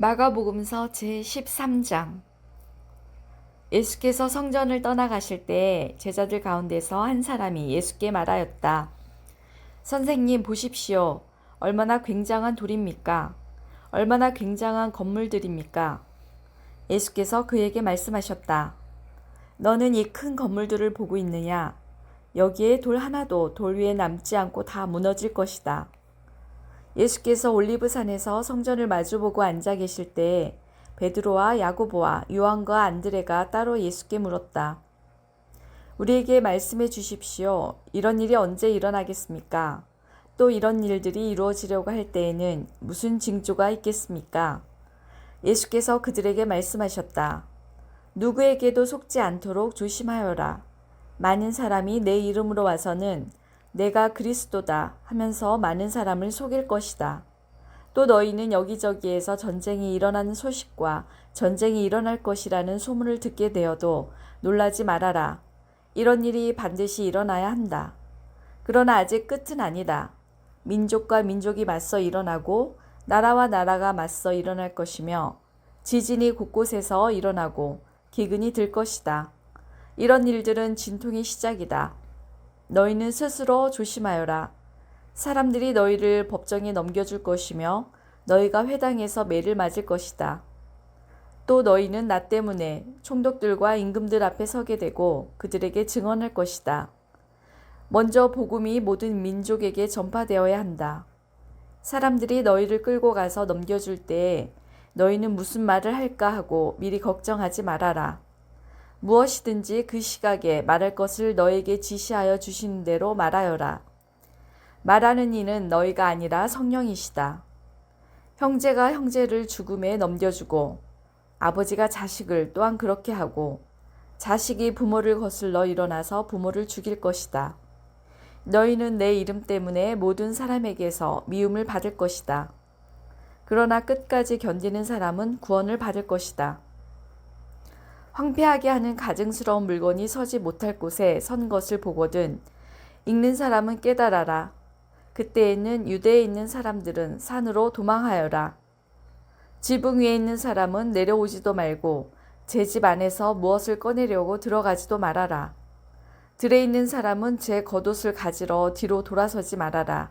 마가복음서 제13장. 예수께서 성전을 떠나가실 때 제자들 가운데서 한 사람이 예수께 말하였다. 선생님 보십시오. 얼마나 굉장한 돌입니까? 얼마나 굉장한 건물들입니까? 예수께서 그에게 말씀하셨다. 너는 이 큰 건물들을 보고 있느냐? 여기에 돌 하나도 돌 위에 남지 않고 다 무너질 것이다. 예수께서 올리브산에서 성전을 마주보고 앉아 계실 때 베드로와 야고보와 요한과 안드레가 따로 예수께 물었다. 우리에게 말씀해 주십시오. 이런 일이 언제 일어나겠습니까? 또 이런 일들이 이루어지려고 할 때에는 무슨 징조가 있겠습니까? 예수께서 그들에게 말씀하셨다. 누구에게도 속지 않도록 조심하여라. 많은 사람이 내 이름으로 와서는 내가 그리스도다 하면서 많은 사람을 속일 것이다. 또 너희는 여기저기에서 전쟁이 일어나는 소식과 전쟁이 일어날 것이라는 소문을 듣게 되어도 놀라지 말아라. 이런 일이 반드시 일어나야 한다. 그러나 아직 끝은 아니다. 민족과 민족이 맞서 일어나고 나라와 나라가 맞서 일어날 것이며 지진이 곳곳에서 일어나고 기근이 들 것이다. 이런 일들은 진통의 시작이다. 너희는 스스로 조심하여라. 사람들이 너희를 법정에 넘겨줄 것이며 너희가 회당에서 매를 맞을 것이다. 또 너희는 나 때문에 총독들과 임금들 앞에 서게 되고 그들에게 증언할 것이다. 먼저 복음이 모든 민족에게 전파되어야 한다. 사람들이 너희를 끌고 가서 넘겨줄 때에 너희는 무슨 말을 할까 하고 미리 걱정하지 말아라. 무엇이든지 그 시각에 말할 것을 너에게 지시하여 주시는 대로 말하여라. 말하는 이는 너희가 아니라 성령이시다. 형제가 형제를 죽음에 넘겨주고 아버지가 자식을 또한 그렇게 하고 자식이 부모를 거슬러 일어나서 부모를 죽일 것이다. 너희는 내 이름 때문에 모든 사람에게서 미움을 받을 것이다. 그러나 끝까지 견디는 사람은 구원을 받을 것이다. 황폐하게 하는 가증스러운 물건이 서지 못할 곳에 선 것을 보거든 읽는 사람은 깨달아라. 그때에는 유대에 있는 사람들은 산으로 도망하여라. 지붕 위에 있는 사람은 내려오지도 말고 제 집 안에서 무엇을 꺼내려고 들어가지도 말아라. 들에 있는 사람은 제 겉옷을 가지러 뒤로 돌아서지 말아라.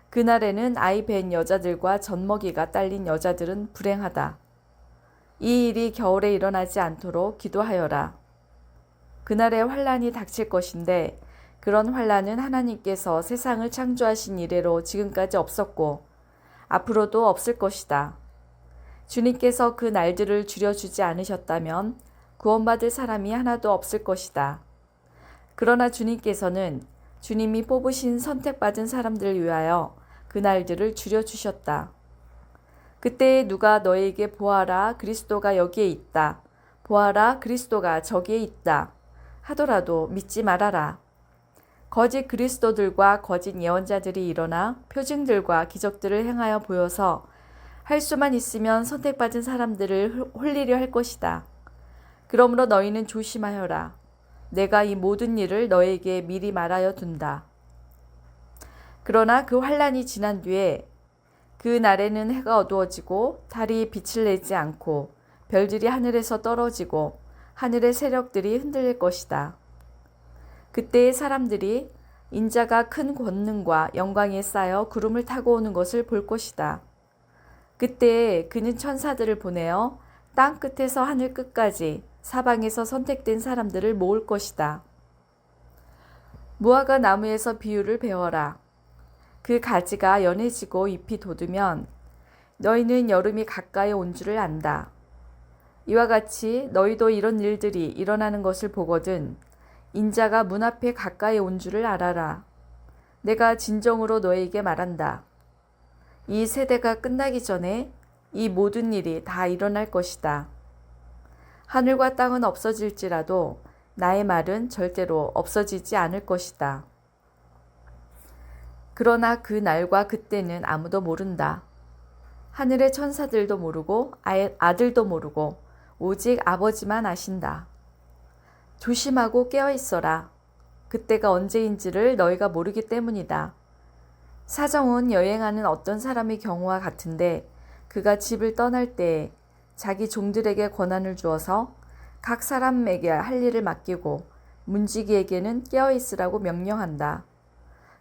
그날에는 아이 뵌 여자들과 젖먹이가 딸린 여자들은 불행하다. 이 일이 겨울에 일어나지 않도록 기도하여라. 그날에 환란이 닥칠 것인데 그런 환란은 하나님께서 세상을 창조하신 이래로 지금까지 없었고 앞으로도 없을 것이다. 주님께서 그 날들을 줄여주지 않으셨다면 구원받을 사람이 하나도 없을 것이다. 그러나 주님께서는 주님이 뽑으신 선택받은 사람들을 위하여 그 날들을 줄여주셨다. 그때 누가 너에게 보아라 그리스도가 여기에 있다. 보아라 그리스도가 저기에 있다. 하더라도 믿지 말아라. 거짓 그리스도들과 거짓 예언자들이 일어나 표징들과 기적들을 행하여 보여서 할 수만 있으면 선택받은 사람들을 홀리려 할 것이다. 그러므로 너희는 조심하여라. 내가 이 모든 일을 너에게 미리 말하여 둔다. 그러나 그 환란이 지난 뒤에 그 날에는 해가 어두워지고 달이 빛을 내지 않고 별들이 하늘에서 떨어지고 하늘의 세력들이 흔들릴 것이다. 그때의 사람들이 인자가 큰 권능과 영광에 쌓여 구름을 타고 오는 것을 볼 것이다. 그때 그는 천사들을 보내어 땅 끝에서 하늘 끝까지 사방에서 선택된 사람들을 모을 것이다. 무화과 나무에서 비유를 배워라. 그 가지가 연해지고 잎이 돋으면 너희는 여름이 가까이 온 줄을 안다. 이와 같이 너희도 이런 일들이 일어나는 것을 보거든 인자가 문 앞에 가까이 온 줄을 알아라. 내가 진정으로 너에게 말한다. 이 세대가 끝나기 전에 이 모든 일이 다 일어날 것이다. 하늘과 땅은 없어질지라도 나의 말은 절대로 없어지지 않을 것이다. 그러나 그 날과 그때는 아무도 모른다. 하늘의 천사들도 모르고 아들도 모르고 오직 아버지만 아신다. 조심하고 깨어있어라. 그때가 언제인지를 너희가 모르기 때문이다. 사정은 여행하는 어떤 사람의 경우와 같은데 그가 집을 떠날 때에 자기 종들에게 권한을 주어서 각 사람에게 할 일을 맡기고 문지기에게는 깨어있으라고 명령한다.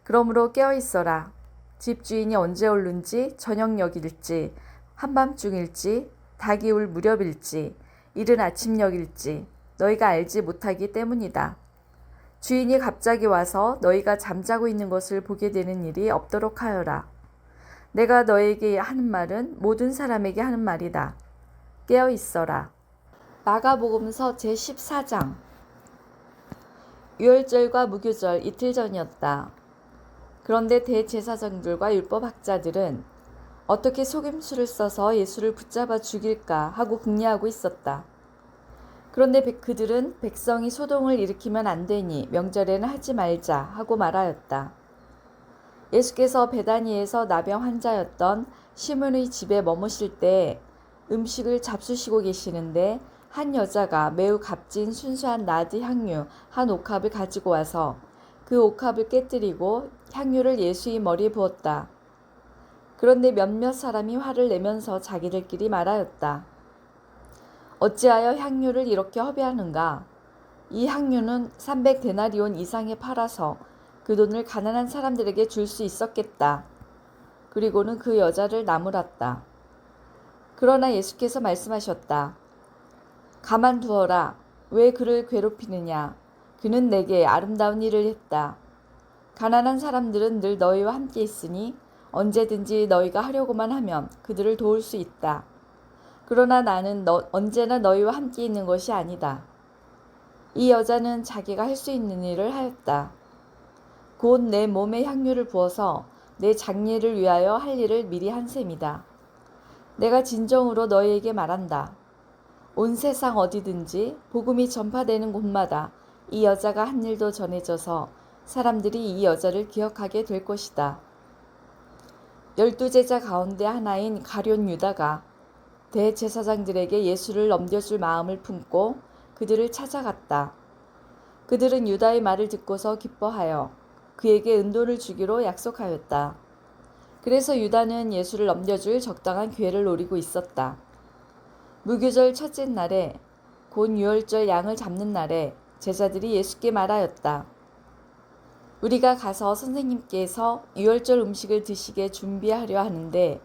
그러므로 깨어있어라. 집주인이 언제 오는지 저녁녘일지 한밤중일지 닭이 울 무렵일지 이른 아침녘일지 너희가 알지 못하기 때문이다. 주인이 갑자기 와서 너희가 잠자고 있는 것을 보게 되는 일이 없도록 하여라. 내가 너에게 하는 말은 모든 사람에게 하는 말이다. 깨어 있어라. 마가복음서 제14장. 유월절과 무교절 이틀 전이었다. 그런데 대제사장들과 율법학자들은 어떻게 속임수를 써서 예수를 붙잡아 죽일까 하고 궁리하고 있었다. 그런데 그들은 백성이 소동을 일으키면 안 되니 명절에는 하지 말자 하고 말하였다. 예수께서 베다니에서 나병 환자였던 시몬의 집에 머무실 때 음식을 잡수시고 계시는데 한 여자가 매우 값진 순수한 나드 향유 한 옥합을 가지고 와서 그 옥합을 깨뜨리고 향유를 예수의 머리에 부었다. 그런데 몇몇 사람이 화를 내면서 자기들끼리 말하였다. 어찌하여 향유를 이렇게 허비하는가? 이 향유는 300데나리온 이상에 팔아서 그 돈을 가난한 사람들에게 줄 수 있었겠다. 그리고는 그 여자를 나무랐다. 그러나 예수께서 말씀하셨다. 가만두어라. 왜 그를 괴롭히느냐? 그는 내게 아름다운 일을 했다. 가난한 사람들은 늘 너희와 함께 있으니 언제든지 너희가 하려고만 하면 그들을 도울 수 있다. 그러나 나는 언제나 너희와 함께 있는 것이 아니다. 이 여자는 자기가 할 수 있는 일을 하였다. 곧 내 몸에 향유를 부어서 내 장례를 위하여 할 일을 미리 한 셈이다. 내가 진정으로 너희에게 말한다. 온 세상 어디든지 복음이 전파되는 곳마다 이 여자가 한 일도 전해져서 사람들이 이 여자를 기억하게 될 것이다. 12제자 가운데 하나인 가룟 유다가 대제사장들에게 예수를 넘겨줄 마음을 품고 그들을 찾아갔다. 그들은 유다의 말을 듣고서 기뻐하여 그에게 은돈을 주기로 약속하였다. 그래서 유다는 예수를 넘겨줄 적당한 기회를 노리고 있었다. 무교절 첫째 날에 곧 유월절 양을 잡는 날에 제자들이 예수께 말하였다. 우리가 가서 선생님께서 유월절 음식을 드시게 준비하려 하는데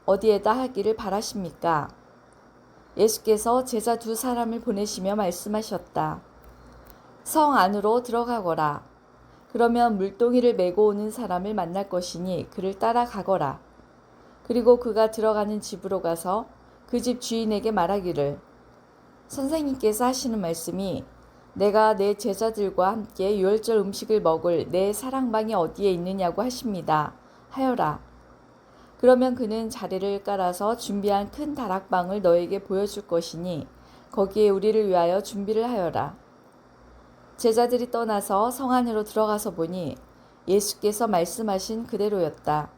어디에다 하기를 바라십니까? 예수께서 제자 2사람을 보내시며 말씀하셨다. 성 안으로 들어가거라. 그러면 물동이를 메고 오는 사람을 만날 것이니 그를 따라가거라. 그리고 그가 들어가는 집으로 가서 그 집 주인에게 말하기를 선생님께서 하시는 말씀이 내가 내 제자들과 함께 유월절 음식을 먹을 내 사랑방이 어디에 있느냐고 하십니다. 하여라. 그러면 그는 자리를 깔아서 준비한 큰 다락방을 너에게 보여줄 것이니 거기에 우리를 위하여 준비를 하여라. 제자들이 떠나서 성 안으로 들어가서 보니 예수께서 말씀하신 그대로였다.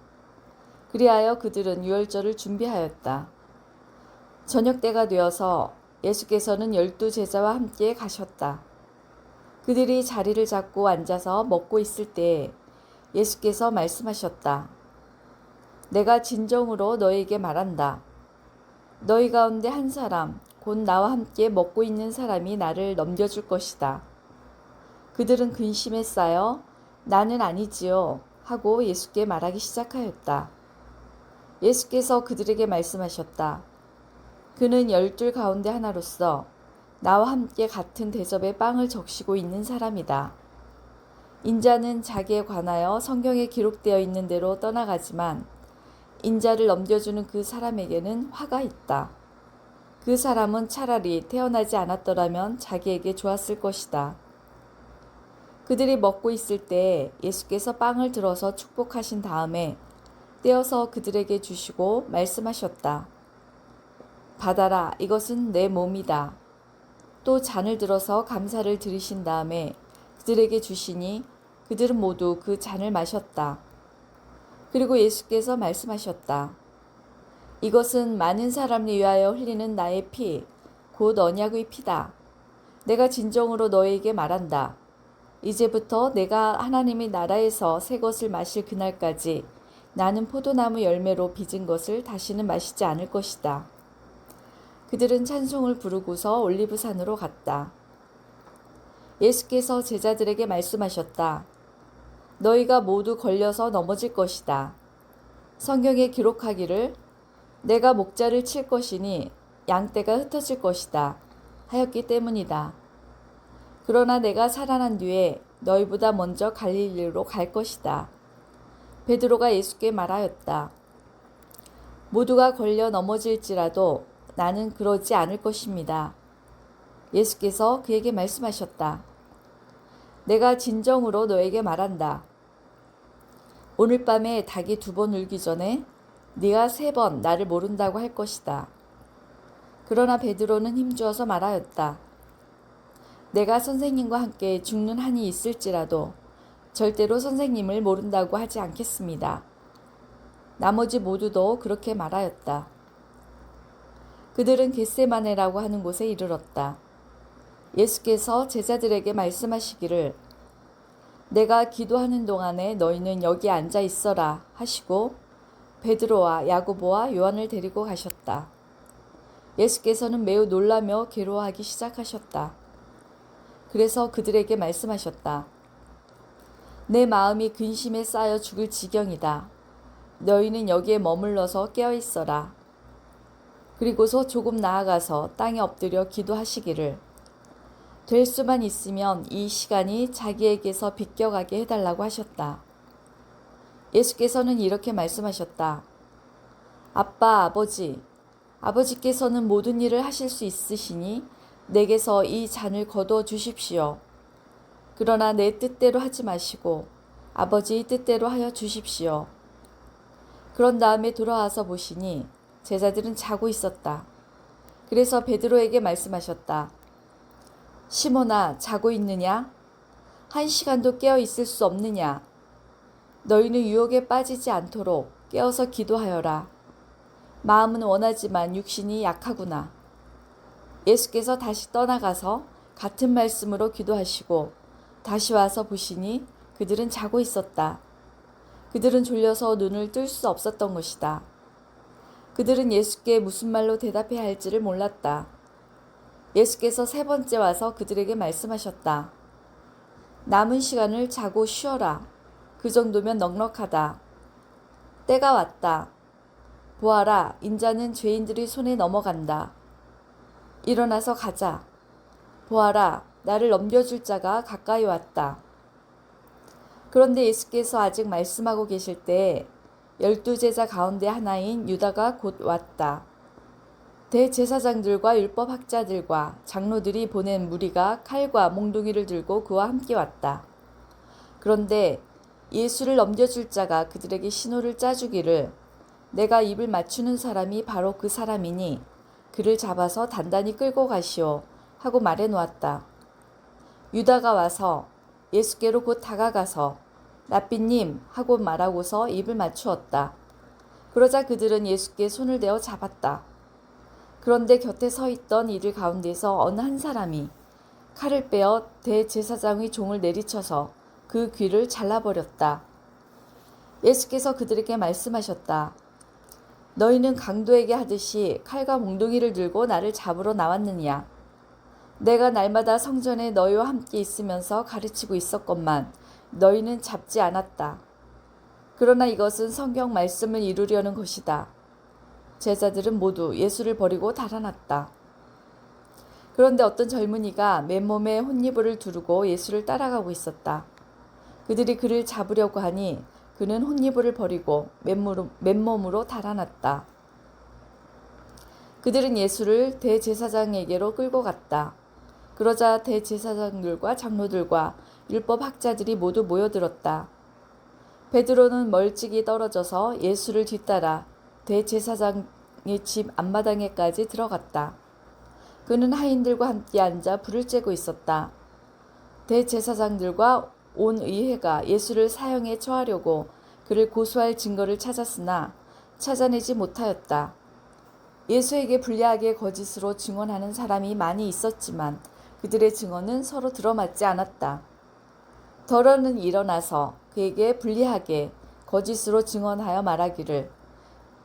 그리하여 그들은 유월절을 준비하였다. 저녁 때가 되어서 예수께서는 12제자와 함께 가셨다. 그들이 자리를 잡고 앉아서 먹고 있을 때에 예수께서 말씀하셨다. 내가 진정으로 너희에게 말한다. 너희 가운데 한 사람, 곧 나와 함께 먹고 있는 사람이 나를 넘겨줄 것이다. 그들은 근심에 쌓여 나는 아니지요 하고 예수께 말하기 시작하였다. 예수께서 그들에게 말씀하셨다. 그는 12 가운데 하나로서 나와 함께 같은 대접에 빵을 적시고 있는 사람이다. 인자는 자기에 관하여 성경에 기록되어 있는 대로 떠나가지만 인자를 넘겨주는 그 사람에게는 화가 있다. 그 사람은 차라리 태어나지 않았더라면 자기에게 좋았을 것이다. 그들이 먹고 있을 때 예수께서 빵을 들어서 축복하신 다음에 떼어서 그들에게 주시고 말씀하셨다. 받아라, 이것은 내 몸이다. 또 잔을 들어서 감사를 드리신 다음에 그들에게 주시니 그들은 모두 그 잔을 마셨다. 그리고 예수께서 말씀하셨다. 이것은 많은 사람을 위하여 흘리는 나의 피, 곧 언약의 피다. 내가 진정으로 너희에게 말한다. 이제부터 내가 하나님의 나라에서 새 것을 마실 그날까지 나는 포도나무 열매로 빚은 것을 다시는 마시지 않을 것이다. 그들은 찬송을 부르고서 올리브산으로 갔다. 예수께서 제자들에게 말씀하셨다. 너희가 모두 걸려서 넘어질 것이다. 성경에 기록하기를 내가 목자를 칠 것이니 양떼가 흩어질 것이다 하였기 때문이다. 그러나 내가 살아난 뒤에 너희보다 먼저 갈릴리로 갈 것이다. 베드로가 예수께 말하였다. 모두가 걸려 넘어질지라도 나는 그러지 않을 것입니다. 예수께서 그에게 말씀하셨다. 내가 진정으로 너에게 말한다. 오늘 밤에 닭이 2번 울기 전에 네가 3번 나를 모른다고 할 것이다. 그러나 베드로는 힘주어서 말하였다. 내가 선생님과 함께 죽는 한이 있을지라도 절대로 선생님을 모른다고 하지 않겠습니다. 나머지 모두도 그렇게 말하였다. 그들은 겟세마네라고 하는 곳에 이르렀다. 예수께서 제자들에게 말씀하시기를 내가 기도하는 동안에 너희는 여기 앉아 있어라 하시고 베드로와 야고보와 요한을 데리고 가셨다. 예수께서는 매우 놀라며 괴로워하기 시작하셨다. 그래서 그들에게 말씀하셨다. 내 마음이 근심에 쌓여 죽을 지경이다. 너희는 여기에 머물러서 깨어 있어라. 그리고서 조금 나아가서 땅에 엎드려 기도하시기를 될 수만 있으면 이 시간이 자기에게서 비껴가게 해달라고 하셨다. 예수께서는 이렇게 말씀하셨다. 아빠, 아버지께서는 모든 일을 하실 수 있으시니 내게서 이 잔을 거두어 주십시오. 그러나 내 뜻대로 하지 마시고 아버지의 뜻대로 하여 주십시오. 그런 다음에 돌아와서 보시니 제자들은 자고 있었다. 그래서 베드로에게 말씀하셨다. 시몬아, 자고 있느냐? 1시간도 깨어 있을 수 없느냐? 너희는 유혹에 빠지지 않도록 깨어서 기도하여라. 마음은 원하지만 육신이 약하구나. 예수께서 다시 떠나가서 같은 말씀으로 기도하시고 다시 와서 보시니 그들은 자고 있었다. 그들은 졸려서 눈을 뜰 수 없었던 것이다. 그들은 예수께 무슨 말로 대답해야 할지를 몰랐다. 예수께서 3번째 와서 그들에게 말씀하셨다. 남은 시간을 자고 쉬어라. 그 정도면 넉넉하다. 때가 왔다. 보아라, 인자는 죄인들의 손에 넘어간다. 일어나서 가자. 보아라, 나를 넘겨줄 자가 가까이 왔다. 그런데 예수께서 아직 말씀하고 계실 때 12제자 가운데 하나인 유다가 곧 왔다. 대제사장들과 율법학자들과 장로들이 보낸 무리가 칼과 몽둥이를 들고 그와 함께 왔다. 그런데 예수를 넘겨줄 자가 그들에게 신호를 짜주기를 내가 입을 맞추는 사람이 바로 그 사람이니 그를 잡아서 단단히 끌고 가시오 하고 말해 놓았다. 유다가 와서 예수께로 곧 다가가서 랍비님 하고 말하고서 입을 맞추었다. 그러자 그들은 예수께 손을 대어 잡았다. 그런데 곁에 서 있던 이들 가운데서 어느 한 사람이 칼을 빼어 대제사장의 종을 내리쳐서 그 귀를 잘라버렸다. 예수께서 그들에게 말씀하셨다. 너희는 강도에게 하듯이 칼과 몽둥이를 들고 나를 잡으러 나왔느냐? 내가 날마다 성전에 너희와 함께 있으면서 가르치고 있었건만 너희는 잡지 않았다. 그러나 이것은 성경 말씀을 이루려는 것이다. 제자들은 모두 예수를 버리고 달아났다. 그런데 어떤 젊은이가 맨몸에 혼이불을 두르고 예수를 따라가고 있었다. 그들이 그를 잡으려고 하니 그는 혼이불을 버리고 맨몸으로 달아났다. 그들은 예수를 대제사장에게로 끌고 갔다. 그러자 대제사장들과 장로들과 율법학자들이 모두 모여들었다. 베드로는 멀찍이 떨어져서 예수를 뒤따라 대제사장의 집 앞마당에까지 들어갔다. 그는 하인들과 함께 앉아 불을 쬐고 있었다. 대제사장들과 온 의회가 예수를 사형에 처하려고 그를 고소할 증거를 찾았으나 찾아내지 못하였다. 예수에게 불리하게 거짓으로 증언하는 사람이 많이 있었지만 그들의 증언은 서로 들어맞지 않았다. 더러는 일어나서 그에게 불리하게 거짓으로 증언하여 말하기를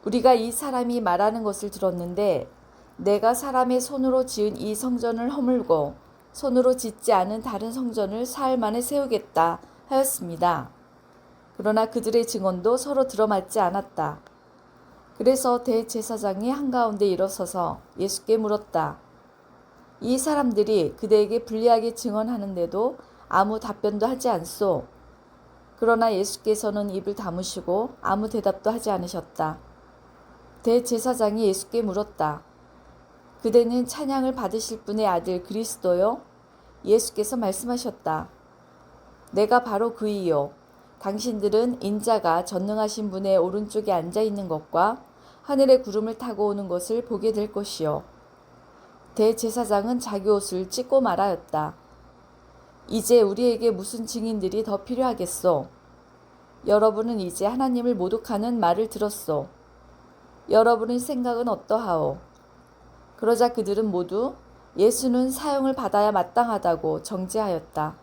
우리가 이 사람이 말하는 것을 들었는데 내가 사람의 손으로 지은 이 성전을 허물고 손으로 짓지 않은 다른 성전을 사흘 만에 세우겠다 하였습니다. 그러나 그들의 증언도 서로 들어맞지 않았다. 그래서 대제사장이 한가운데 일어서서 예수께 물었다. 이 사람들이 그대에게 불리하게 증언하는데도 아무 답변도 하지 않소. 그러나 예수께서는 입을 다무시고 아무 대답도 하지 않으셨다. 대제사장이 예수께 물었다. 그대는 찬양을 받으실 분의 아들 그리스도요? 예수께서 말씀하셨다. 내가 바로 그이요. 당신들은 인자가 전능하신 분의 오른쪽에 앉아 있는 것과 하늘의 구름을 타고 오는 것을 보게 될 것이요. 대제사장은 자기 옷을 찢고 말하였다. 이제 우리에게 무슨 증인들이 더 필요하겠소? 여러분은 이제 하나님을 모독하는 말을 들었소. 여러분의 생각은 어떠하오? 그러자 그들은 모두 예수는 사형을 받아야 마땅하다고 정죄하였다.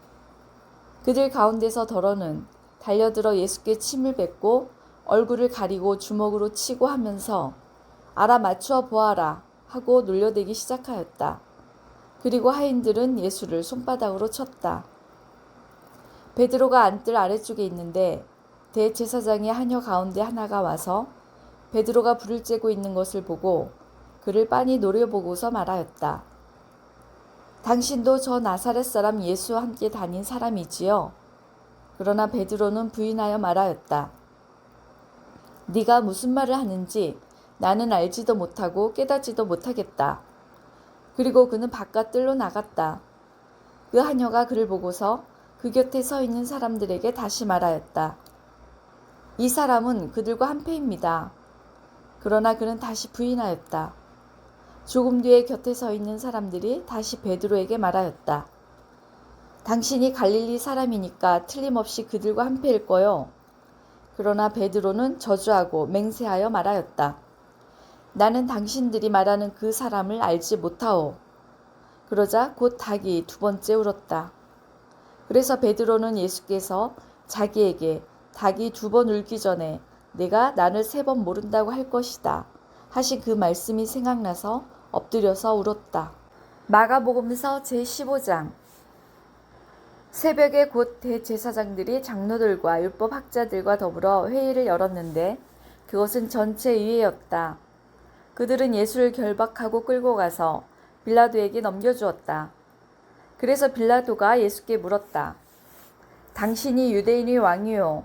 그들 가운데서 더러는 달려들어 예수께 침을 뱉고 얼굴을 가리고 주먹으로 치고 하면서 알아맞추어 보아라 하고 놀려대기 시작하였다. 그리고 하인들은 예수를 손바닥으로 쳤다. 베드로가 안뜰 아래쪽에 있는데 대제사장의 하녀 가운데 하나가 와서 베드로가 불을 쬐고 있는 것을 보고 그를 빤히 노려보고서 말하였다. 당신도 저 나사렛 사람 예수와 함께 다닌 사람이지요? 그러나 베드로는 부인하여 말하였다. 네가 무슨 말을 하는지 나는 알지도 못하고 깨닫지도 못하겠다. 그리고 그는 바깥뜰로 나갔다. 그 하녀가 그를 보고서 그 곁에 서 있는 사람들에게 다시 말하였다. 이 사람은 그들과 한패입니다. 그러나 그는 다시 부인하였다. 조금 뒤에 곁에 서 있는 사람들이 다시 베드로에게 말하였다. 당신이 갈릴리 사람이니까 틀림없이 그들과 한패일 거요. 그러나 베드로는 저주하고 맹세하여 말하였다. 나는 당신들이 말하는 그 사람을 알지 못하오. 그러자 곧 닭이 두 번째 울었다. 그래서 베드로는 예수께서 자기에게 닭이 두 번 울기 전에 내가 나를 세 번 모른다고 할 것이다 하신 그 말씀이 생각나서 엎드려서 울었다. 마가복음서 제15장. 새벽에 곧 대제사장들이 장로들과 율법학자들과 더불어 회의를 열었는데 그것은 전체 의회였다. 그들은 예수를 결박하고 끌고 가서 빌라도에게 넘겨주었다. 그래서 빌라도가 예수께 물었다. 당신이 유대인의 왕이요?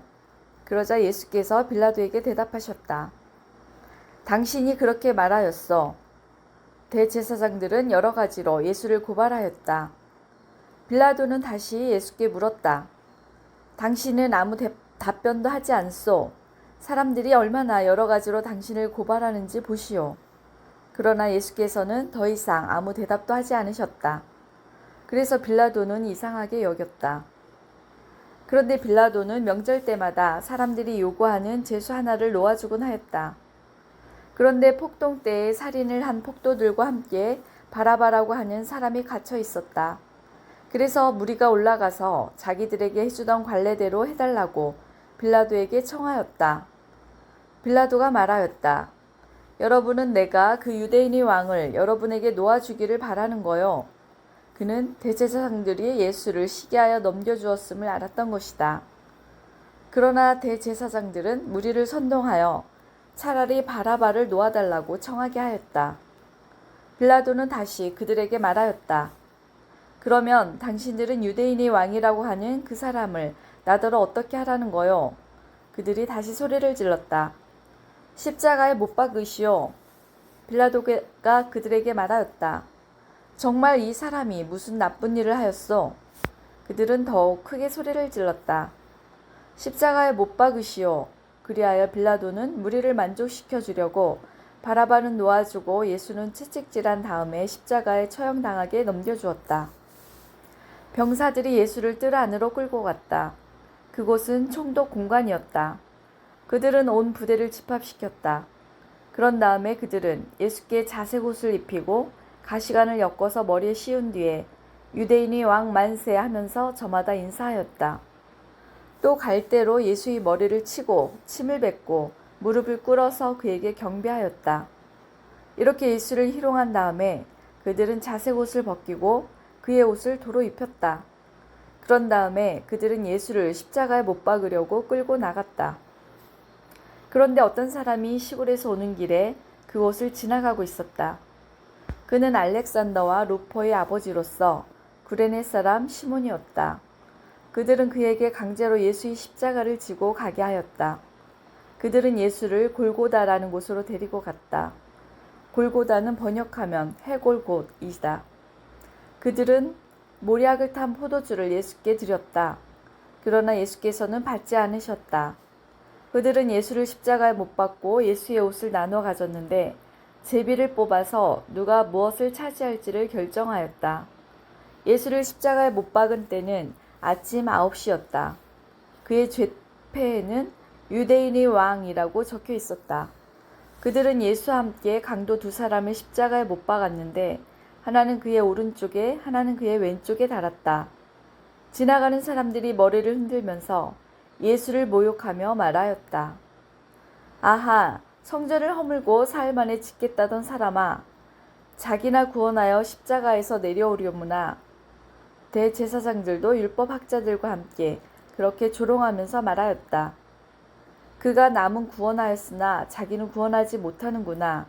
그러자 예수께서 빌라도에게 대답하셨다. 당신이 그렇게 말하였어. 대제사장들은 여러 가지로 예수를 고발하였다. 빌라도는 다시 예수께 물었다. 당신은 아무 답변도 하지 않소. 사람들이 얼마나 여러 가지로 당신을 고발하는지 보시오. 그러나 예수께서는 더 이상 아무 대답도 하지 않으셨다. 그래서 빌라도는 이상하게 여겼다. 그런데 빌라도는 명절 때마다 사람들이 요구하는 제수 하나를 놓아주곤 하였다. 그런데 폭동 때에 살인을 한 폭도들과 함께 바라바라고 하는 사람이 갇혀 있었다. 그래서 무리가 올라가서 자기들에게 해주던 관례대로 해달라고 빌라도에게 청하였다. 빌라도가 말하였다. 여러분은 내가 그 유대인의 왕을 여러분에게 놓아주기를 바라는 거요. 그는 대제사장들이 예수를 시기하여 넘겨주었음을 알았던 것이다. 그러나 대제사장들은 무리를 선동하여 차라리 바라바를 놓아달라고 청하게 하였다. 빌라도는 다시 그들에게 말하였다. 그러면 당신들은 유대인의 왕이라고 하는 그 사람을 나더러 어떻게 하라는 거요? 그들이 다시 소리를 질렀다. 십자가에 못 박으시오. 빌라도가 그들에게 말하였다. 정말 이 사람이 무슨 나쁜 일을 하였소? 그들은 더욱 크게 소리를 질렀다. 십자가에 못 박으시오. 그리하여 빌라도는 무리를 만족시켜 주려고 바라바는 놓아주고 예수는 채찍질한 다음에 십자가에 처형당하게 넘겨주었다. 병사들이 예수를 뜰 안으로 끌고 갔다. 그곳은 총독 공간이었다. 그들은 온 부대를 집합시켰다. 그런 다음에 그들은 예수께 자색 옷을 입히고 가시관을 엮어서 머리에 씌운 뒤에 유대인이 왕 만세 하면서 저마다 인사하였다. 또 갈대로 예수의 머리를 치고 침을 뱉고 무릎을 꿇어서 그에게 경배하였다. 이렇게 예수를 희롱한 다음에 그들은 자색 옷을 벗기고 그의 옷을 도로 입혔다. 그런 다음에 그들은 예수를 십자가에 못 박으려고 끌고 나갔다. 그런데 어떤 사람이 시골에서 오는 길에 그곳을 지나가고 있었다. 그는 알렉산더와 루포의 아버지로서 구레네 사람 시몬이었다. 그들은 그에게 강제로 예수의 십자가를 지고 가게 하였다. 그들은 예수를 골고다라는 곳으로 데리고 갔다. 골고다는 번역하면 해골곳이다. 그들은 모략을 탄 포도주를 예수께 드렸다. 그러나 예수께서는 받지 않으셨다. 그들은 예수를 십자가에 못 박고 예수의 옷을 나눠 가졌는데 제비를 뽑아서 누가 무엇을 차지할지를 결정하였다. 예수를 십자가에 못 박은 때는 아침 9시였다. 그의 죗패에는 유대인의 왕이라고 적혀 있었다. 그들은 예수와 함께 강도 두 사람을 십자가에 못 박았는데 하나는 그의 오른쪽에 하나는 그의 왼쪽에 달았다. 지나가는 사람들이 머리를 흔들면서 예수를 모욕하며 말하였다. 아하, 성전을 허물고 사흘 만에 짓겠다던 사람아, 자기나 구원하여 십자가에서 내려오려무나. 대제사장들도 율법학자들과 함께 그렇게 조롱하면서 말하였다. 그가 남은 구원하였으나 자기는 구원하지 못하는구나.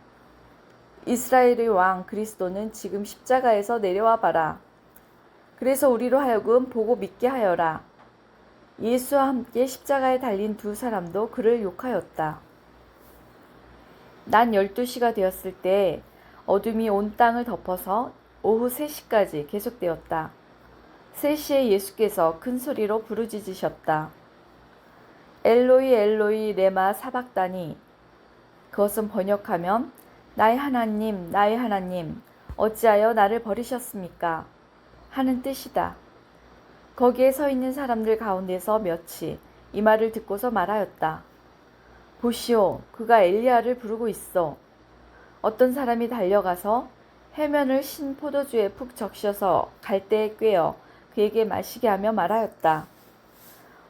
이스라엘의 왕 그리스도는 지금 십자가에서 내려와 봐라. 그래서 우리로 하여금 보고 믿게 하여라. 예수와 함께 십자가에 달린 두 사람도 그를 욕하였다. 난 12시가 되었을 때 어둠이 온 땅을 덮어서 오후 3시까지 계속되었다. 3시에 예수께서 큰 소리로 부르짖으셨다. 엘로이 엘로이 레마 사박다니. 그것은 번역하면 나의 하나님, 어찌하여 나를 버리셨습니까? 하는 뜻이다. 거기에 서 있는 사람들 가운데서 몇이 이 말을 듣고서 말하였다. 보시오, 그가 엘리야를 부르고 있어. 어떤 사람이 달려가서 해면을 신 포도주에 푹 적셔서 갈대에 꿰어 그에게 마시게 하며 말하였다.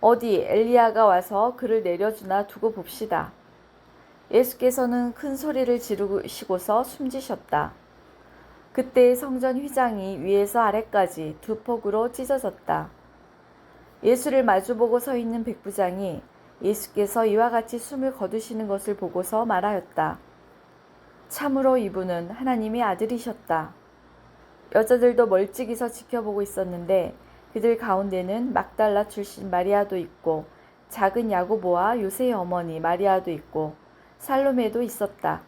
어디 엘리야가 와서 그를 내려주나 두고 봅시다. 예수께서는 큰 소리를 지르시고서 숨지셨다. 그때 성전 휘장이 위에서 아래까지 두 폭으로 찢어졌다. 예수를 마주보고 서 있는 백부장이 예수께서 이와 같이 숨을 거두시는 것을 보고서 말하였다. 참으로 이분은 하나님의 아들이셨다. 여자들도 멀찍이서 지켜보고 있었는데 그들 가운데는 막달라 출신 마리아도 있고 작은 야고보와 요새의 어머니 마리아도 있고 살로메도 있었다.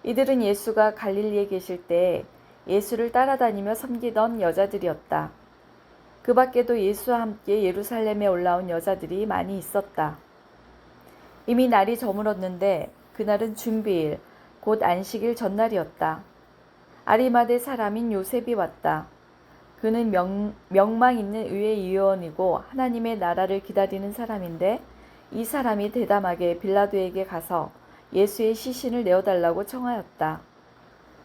이들은 예수가 갈릴리에 계실 때 예수를 따라다니며 섬기던 여자들이었다. 그 밖에도 예수와 함께 예루살렘에 올라온 여자들이 많이 있었다. 이미 날이 저물었는데 그날은 준비일, 곧 안식일 전날이었다. 아리마대 사람인 요셉이 왔다. 그는 명망 있는 의회 의원이고 하나님의 나라를 기다리는 사람인데 이 사람이 대담하게 빌라도에게 가서 예수의 시신을 내어달라고 청하였다.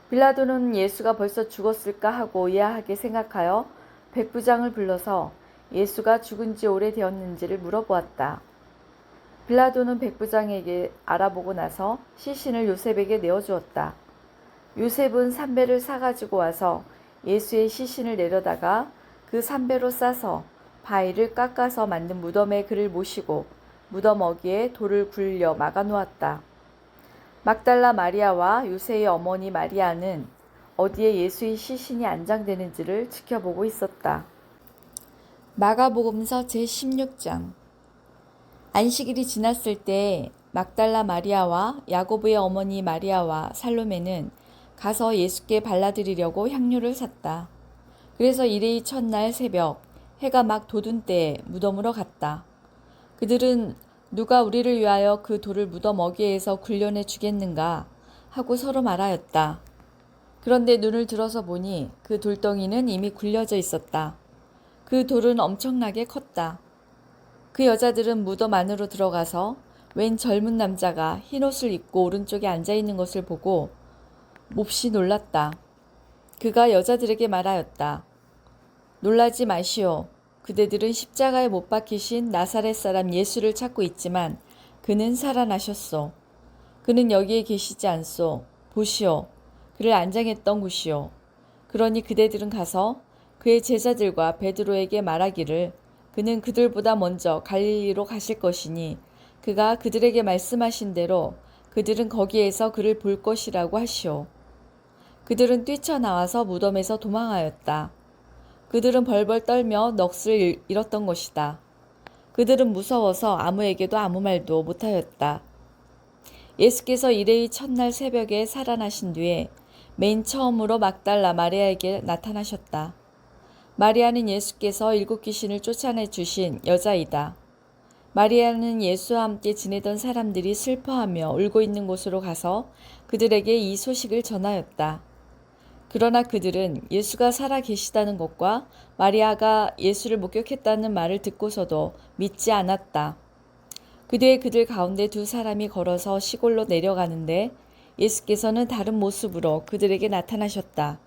빌라도는 예수가 벌써 죽었을까 하고 의아하게 생각하여 백부장을 불러서 예수가 죽은 지 오래되었는지를 물어보았다. 빌라도는 백부장에게 알아보고 나서 시신을 요셉에게 내어주었다. 요셉은 삼배를 사가지고 와서 예수의 시신을 내려다가 그 삼배로 싸서 바위를 깎아서 만든 무덤에 그를 모시고 무덤 어귀에 돌을 굴려 막아놓았다. 막달라 마리아와 요새의 어머니 마리아는 어디에 예수의 시신이 안장되는지를 지켜보고 있었다. 마가복음서 제16장. 안식일이 지났을 때 막달라 마리아와 야고보의 어머니 마리아와 살로메는 가서 예수께 발라드리려고 향료를 샀다. 그래서 일의 첫날 새벽 해가 막 돋은 때에 무덤으로 갔다. 그들은 누가 우리를 위하여 그 돌을 무덤 어귀에서 굴려내 주겠는가 하고 서로 말하였다. 그런데 눈을 들어서 보니 그 돌덩이는 이미 굴려져 있었다. 그 돌은 엄청나게 컸다. 그 여자들은 무덤 안으로 들어가서 웬 젊은 남자가 흰옷을 입고 오른쪽에 앉아있는 것을 보고 몹시 놀랐다. 그가 여자들에게 말하였다. 놀라지 마시오. 그대들은 십자가에 못 박히신 나사렛 사람 예수를 찾고 있지만 그는 살아나셨소. 그는 여기에 계시지 않소. 보시오. 그를 안장했던 곳이오. 그러니 그대들은 가서 그의 제자들과 베드로에게 말하기를 그는 그들보다 먼저 갈릴리로 가실 것이니 그가 그들에게 말씀하신 대로 그들은 거기에서 그를 볼 것이라고 하시오. 그들은 뛰쳐나와서 무덤에서 도망하였다. 그들은 벌벌 떨며 넋을 잃었던 것이다. 그들은 무서워서 아무에게도 아무 말도 못하였다. 예수께서 일회의 첫날 새벽에 살아나신 뒤에 맨 처음으로 막달라 마리아에게 나타나셨다. 마리아는 예수께서 일곱 귀신을 쫓아내 주신 여자이다. 마리아는 예수와 함께 지내던 사람들이 슬퍼하며 울고 있는 곳으로 가서 그들에게 이 소식을 전하였다. 그러나 그들은 예수가 살아 계시다는 것과 마리아가 예수를 목격했다는 말을 듣고서도 믿지 않았다. 그 뒤에 그들 가운데 두 사람이 걸어서 시골로 내려가는데 예수께서는 다른 모습으로 그들에게 나타나셨다.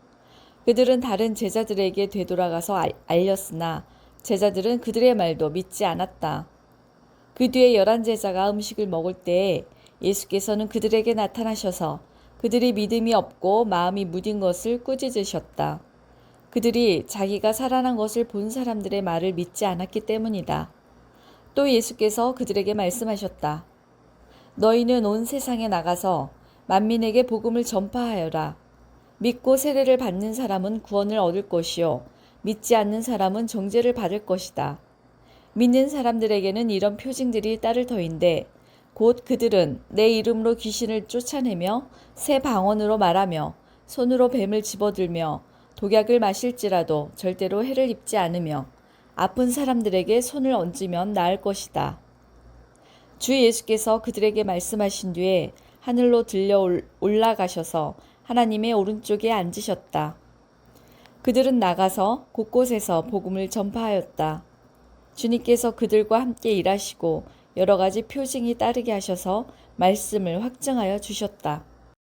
그들은 다른 제자들에게 되돌아가서 알렸으나 제자들은 그들의 말도 믿지 않았다. 그 뒤에 11제자가 음식을 먹을 때에 예수께서는 그들에게 나타나셔서 그들이 믿음이 없고 마음이 무딘 것을 꾸짖으셨다. 그들이 자기가 살아난 것을 본 사람들의 말을 믿지 않았기 때문이다. 또 예수께서 그들에게 말씀하셨다. 너희는 온 세상에 나가서 만민에게 복음을 전파하여라. 믿고 세례를 받는 사람은 구원을 얻을 것이요 믿지 않는 사람은 정죄를 받을 것이다. 믿는 사람들에게는 이런 표징들이 따를 터인데 곧 그들은 내 이름으로 귀신을 쫓아내며 새 방언으로 말하며 손으로 뱀을 집어들며 독약을 마실지라도 절대로 해를 입지 않으며 아픈 사람들에게 손을 얹으면 나을 것이다. 주 예수께서 그들에게 말씀하신 뒤에 하늘로 들려 올라가셔서 하나님의 오른쪽에 앉으셨다. 그들은 나가서 곳곳에서 복음을 전파하였다. 주님께서 그들과 함께 일하시고 여러 가지 표징이 따르게 하셔서 말씀을 확증하여 주셨다.